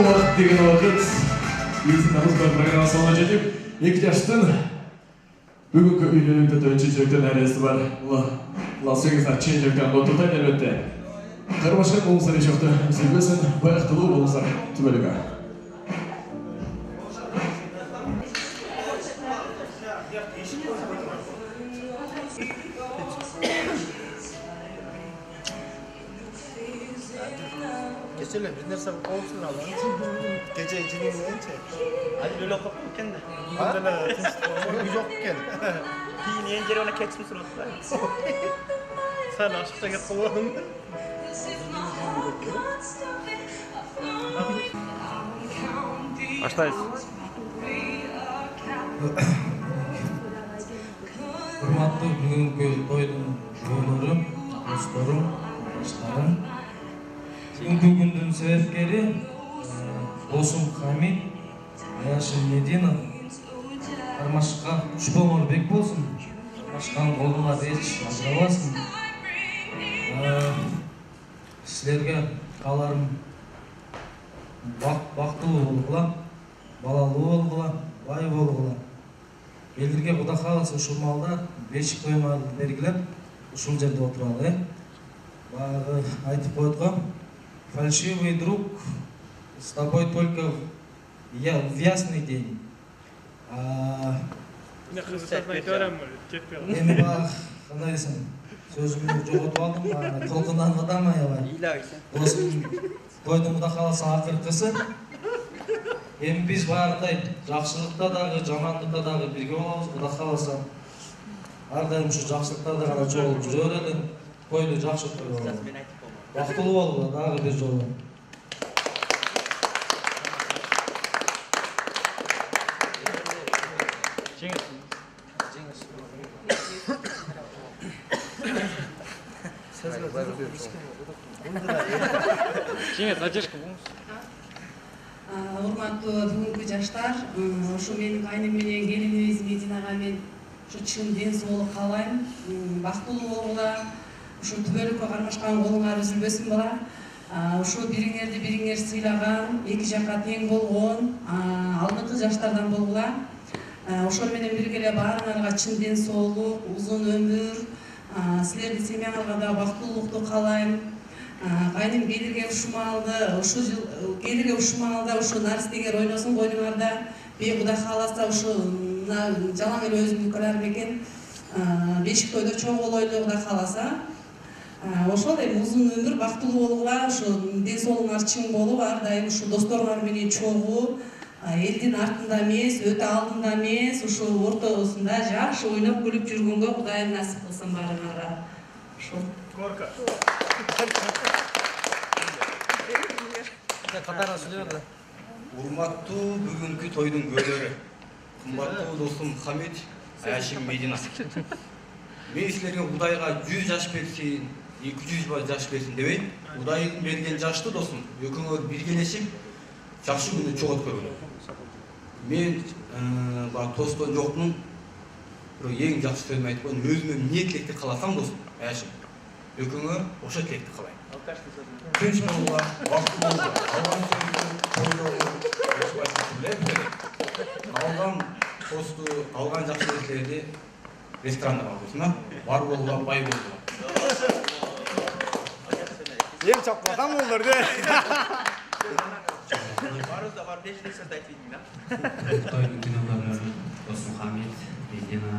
вақыт деген уақыт. Біздің намазбар программа соңына жетіп, 2 жастың бүгінгі үйленуді төнші жүректен әресі бар. Лас-Вегастар чен жүректен ұлттықтан әлбетте. Қармашқан болыңыздар ешоқты сөйлесін, баяқтылы болыңыздар түбелігі. Geçelim, bir neresi olsun alalım. Gece içinin neyince? Hadi böyle okuyup kendi. Böyle yok gel. Giyin yengeri ona keçmiş suratlar. Sen aşkta git kovalım. Başlayız. Hurmatlı бүгінгі тойдың жолдары, достарым, достарым. Бүгінгі күндің себепкері досым Хамит, Аяшым Медина. Қармашқа Шпоморбек болсын. Қармашқан қолыңа реч ажырабасын. Сіздерге қаларым бақтылы болғыла, балалы болғыла, бай болғыла. Елдерге Құда қаласа ұшыл малда бешік тоймады бергілеп, ұшыл жерде отыралы. Бағы айтып қойдығам, фальшивый друг, с тобой только в ясный день. Мен бағы, қандай десем, сөзімді жоғытып алдым, толқындан қадамай абай. Досым тойдың Құда қаласа ақырқысы. Hem biz bağırday, жақсылықта дағы, жамандықта дағы бірге боламыз, Құда қаласа. Ардайым şu жақсылықта да ғана жолып жүре өредің, тойды жақсы той болады. Бақтылы болуға дағы бір жолы. Жеңіс, Надежка болыңыз. Урматтуу бүгүнкү жаштар, ушу менин кайным менен келинибиз Мединага мен ушу чын ден соолук каалайм, бактылуу болгула, ушу түбөлүккө кармашкан колуңар үзүлбөсүн бала. Ушу бириңерди бириңер сыйлаган, эки жакка тең болгон, алдыңкы жаштардан болгула. Ошол менен бирге эле баарыңарга чын ден соолук, узун өмүр, силердин семьяңарга да бактылуулукту каалайм. Кайным келирге ушумалды, ушу наристегер ойносун койнуңарда. Құда қаласа ушу жалаң эле өзүмдүн кыларым экен. Бешик тойдо чоң болойлу Құда қаласа. Ошол эми узун өмүр, бактылуу болгула, ушу ден соолугуңар чың болуп, ар дайым ушу досторуңар менен чогуу, элдин артында эмес, өтө алдында эмес, ушу ортосунда жакшы ойноп күлүп жүргөнгө Кудайым насип кылсын баарыңарга. Ошол. Korka. Урматтуу бүгүнкү тойдун көлөрү, кымбаттуу досум Хамит, Аяшым Медина. Мен силерге Кудайга 100 жаш берсин, 200 жаш берсин дебейм. Кудайдын берген жашты досум, экөөңөр биргелешип, жакшы күнү чогуу өткөргүлө. Мен баг тостон жоктун, бирок эң жакшы сөзүм айтып койдум, өзүмө эмне тилекти кааласам досум, Аяшым. Экөөңөр ошо тилекти каалайм. Тынч болуңар, бактылуу болуңар, алган алган тосту, алган жакшы нерселерди ресторанда алгысына, бар болуңар, бай болуңар. Ем чапмасам olur de. Барызда бар 5 сөз айтып едім, да? Тойдың күнәләрі досым Хамит, Медина,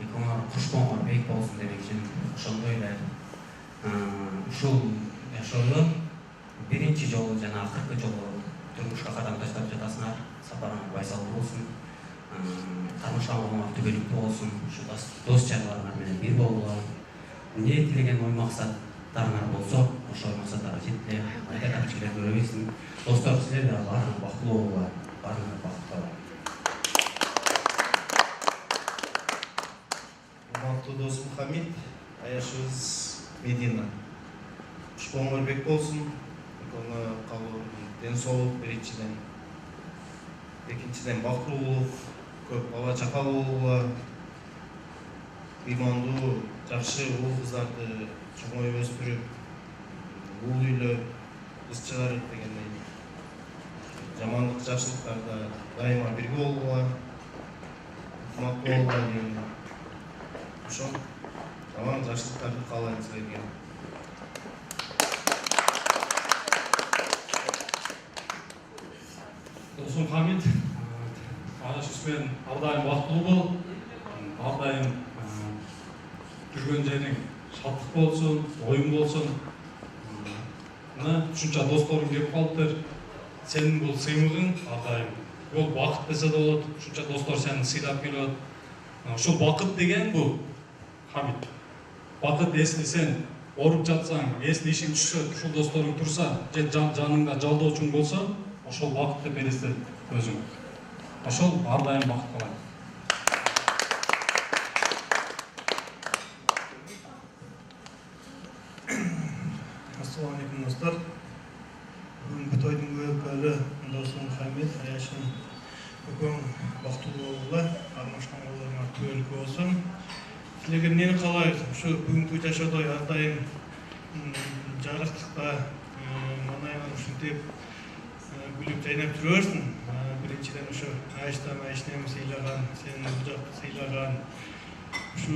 экөөңөр куш болуңар, бек болсын демек үчүн ошондой эле ушул жашоодо биринчи жолу жана акыркы жолу турмушка кадам таштап жатасыңар, сапарыңар байсалдуу болсун, кармашкан колуңар түбөлүктүү болсун, ушу дос жарандарыңар менен бир болула, эмне тилеген ой максаттарыңар болсо, ошол максаттарга жеткиле, айта капчылар көрөбүзсүн. Достор, силер да баарыңар бактылуу болуңар, баарыңар бактылуу. Урматтуу досум Хамит, Аяшыбыз Медина. Шпоморбек болсун, экөөңөр калуу ден соолук биринчиден. Экинчиден бактылуулук, көп бала чака болууга, ыймандуу, жакшы уул кыздарды чоңоюп өстүрүп, уул үйлө кыз чыгарып дегендей. барлық жақсылықтарда дайыма бірге болуға, ынтымақ болуға деймін. Ошол жаман жақсылықтарды қалаймын сіздерге. Досым Хамит, Анашыспен ардайым бақытлы бол, ардайым жүрген жерің шаттық болсын, ойын болсын. Шунча достарың келіп қалыптыр, сенің бұл сыйлығың ардайым. Ол бақыт десе де болады, шунча достар сені сыйлап келеді. Шул бақыт деген бұл, Хамит. Бақыт если сен орып жатсаң, если ишің түшсе, шул достарың тұрса, же жаныңда жалдоочуң болса, ошол бақытты бересің өзің. Ошол ардайым бақыт қалайды. Ассалаумалейкум достар. Бүгінгі тойдың өкілі досым Хамит, Аяшым көкөң бақыттуу болуға, армашқан оларыңа түбөлүк болсын. Силерге нені қалайсыз? Шу бүгінгі жашоодо ардайым жарықтықта манайынан ушинтип күлүп жайнап жүрөсүң. Биринчиден ушу Аяштан Аяшнем сыйлаган, сенин бужакты сыйлаган, ушу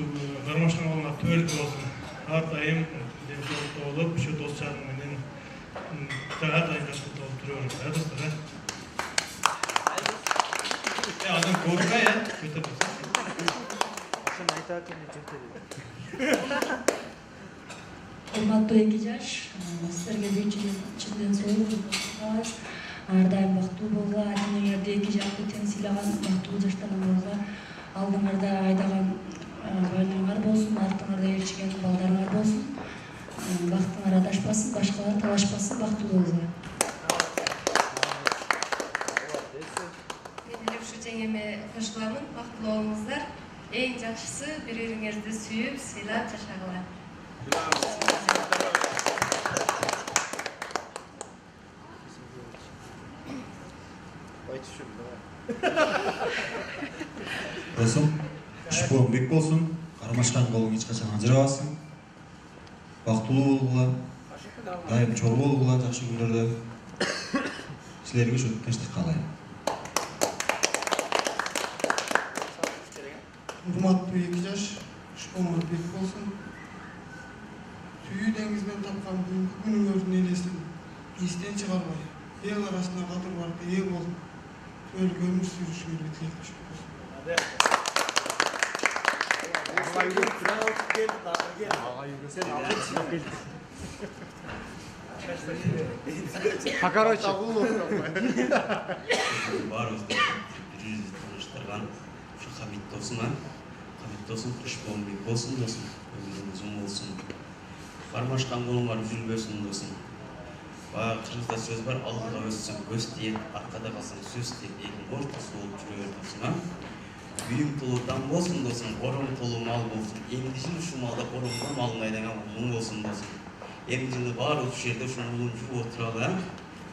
кармашкан оларыңа түбөлүк болсын. Ардайым денсаулыкта болуп, ушу дос жарым менен ардайым жакшы болуп жүрө бериңиз, достор. Адам көбүкай, көтөрүп. Ошону айта экен, Урматтуу эки жаш, силерге чындын соолук каалайбыз. Ардайым бактуу болууга, денеңерди эки жакты тең сыйлаган бактуу жаштар болууга, алдыңарда айдаган байларыңар болсун, артыңарда ээрчиген балдарыңар болсун. Бактыңар адашпасын, башкалар талашпасын, бактуу болууга. Мен эле ушу жеңеме кошуламын, бактылуу болуңуздар. Эң жакшысы бири-бириңерди сүйүп, сыйлап жашагыла. Досым, ушпуң бек болсын, кармашкан колуң эч качан ажырабасын. Бактылуу болгула, дайым чор болгула жакшы күндөрдө. Силерге ушу тынчтык каалайм. Урматтуу эки жаш, ушпуң бек болсын. Сүйүү деңизинен тапкан бүгүнкү күнүңөрдүн элесин эстен чыгарбай, эл арасында кадыр барда ээ болуп, өлүк өмүр сүрүшүңөргө тилектешип Короче. Баарыбызды тааныштырган ушу Хамит досума, Хамит досум ушпуң бек болсун досум, өмүрүң узун болсун. Кармашкан колуңар үзүлбөсүн досум. Кыргызда сөз бар, алдыда өссөң көз тиет, аркада калсаң сөз тиет, элдин ортосу болуп жүрө бер досум. Үйүң толуу дам болсун досум, ороң толуу мал болсун. Эмди жыл ушу малда ороңго малың айдаган улуң болсун досум. Эмди жылы баары ушул жерде ушул улуң жүрүп отуралы.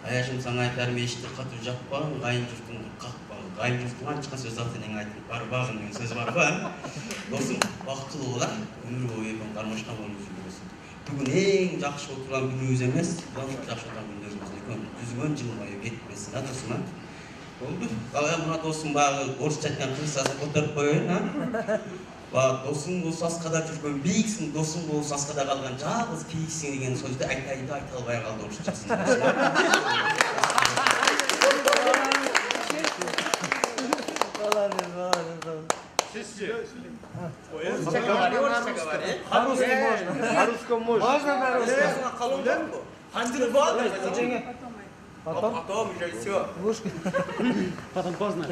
Аяшым сага айтарым, эшикти катуу жаппагын, кайын журтуңду какпагын. Кайын журтуң анча сөз атынан айтып барбагын деген сөз бар го. Досум, бактылуу бол, өмүр бою кармашкан болуп жүргүсүн. Бүгүн эң жакшы отурган күнүбүз эмес, баардык жакшы отурган күндөрүбүз экен. 100 жыл бою кетпесин, досум. Болду. Калай мына досум багы орусча айткан кыргызчасын которуп коеюн, досуң болсо аскада жүргөн бийиксиң, досуң болсо аскада калган жалгыз кийиксиң деген сөздү айта албай калды орусчасын. Орусча говори. По-русски можно. Можно по-русски. Потом уже все. Потом поздно.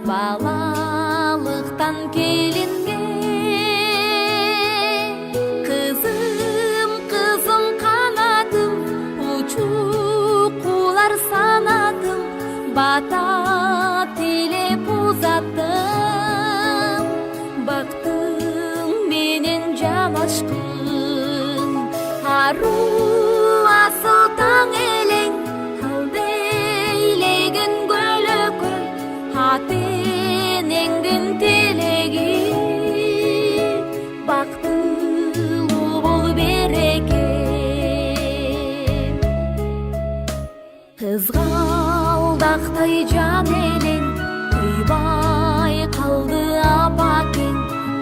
Балалықтан келінге қызым қанатым, ұчу құлар санатым, бата аруу асыл таң элең албейлеген көлөкөй ата энеңдин тилеги бактылуу бол береке кызгалдактай жан элең кыйбай калды апакең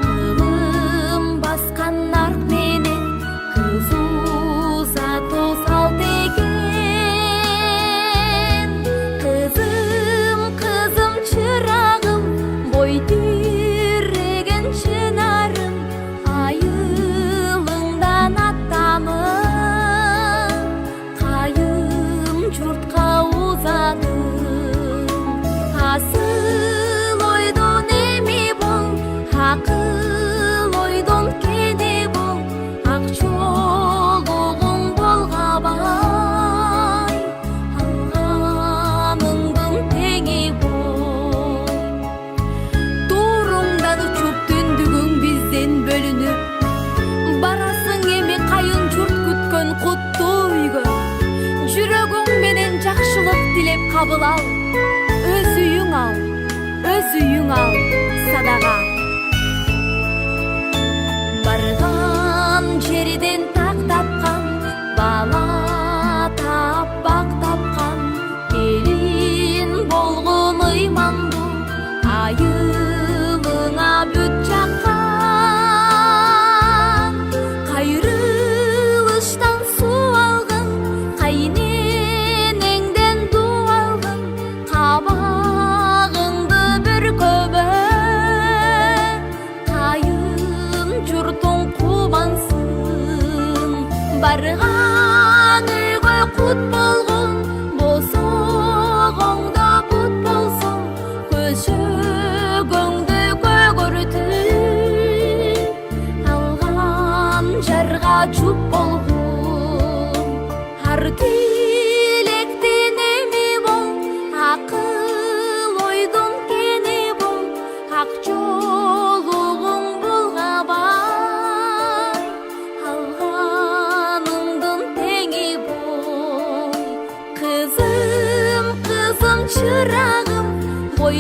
кылым баскан арк менен кызу сатуу салт экен кызым кызым чырагым бой тиреген чынарым айылыңдан аттамын кайым журтка узадым асыл ойдон эми бол акыл ойдон кене бол ак чолугуң болгабай алганыңдын теңи бол тууруңдан учуп түндүгүң бизден бөлүнүп барасың эми кайын журт күткөн куттуу үйгө жүрөгүң менен жакшылык тилеп кабыл ал өз үйүң ал садага барган жерден так тапкан бала таап бак тапкан келин болгон ыймандуу айылыңа бүт жаккан кайрылыштан суу алгын кайненеңден дуу алгын кабагыңды бүркөбө кайын журтуң кубансын барган үйгө кут болгон босогоңдо бут болсун көшөгөңдү көгөртүп алган жарга чуп болгун ар тилектен эми бол акыл ойдон кени бол ак жолугуң болгабай алганыңдын теңи бол кызым кызым чырагым бой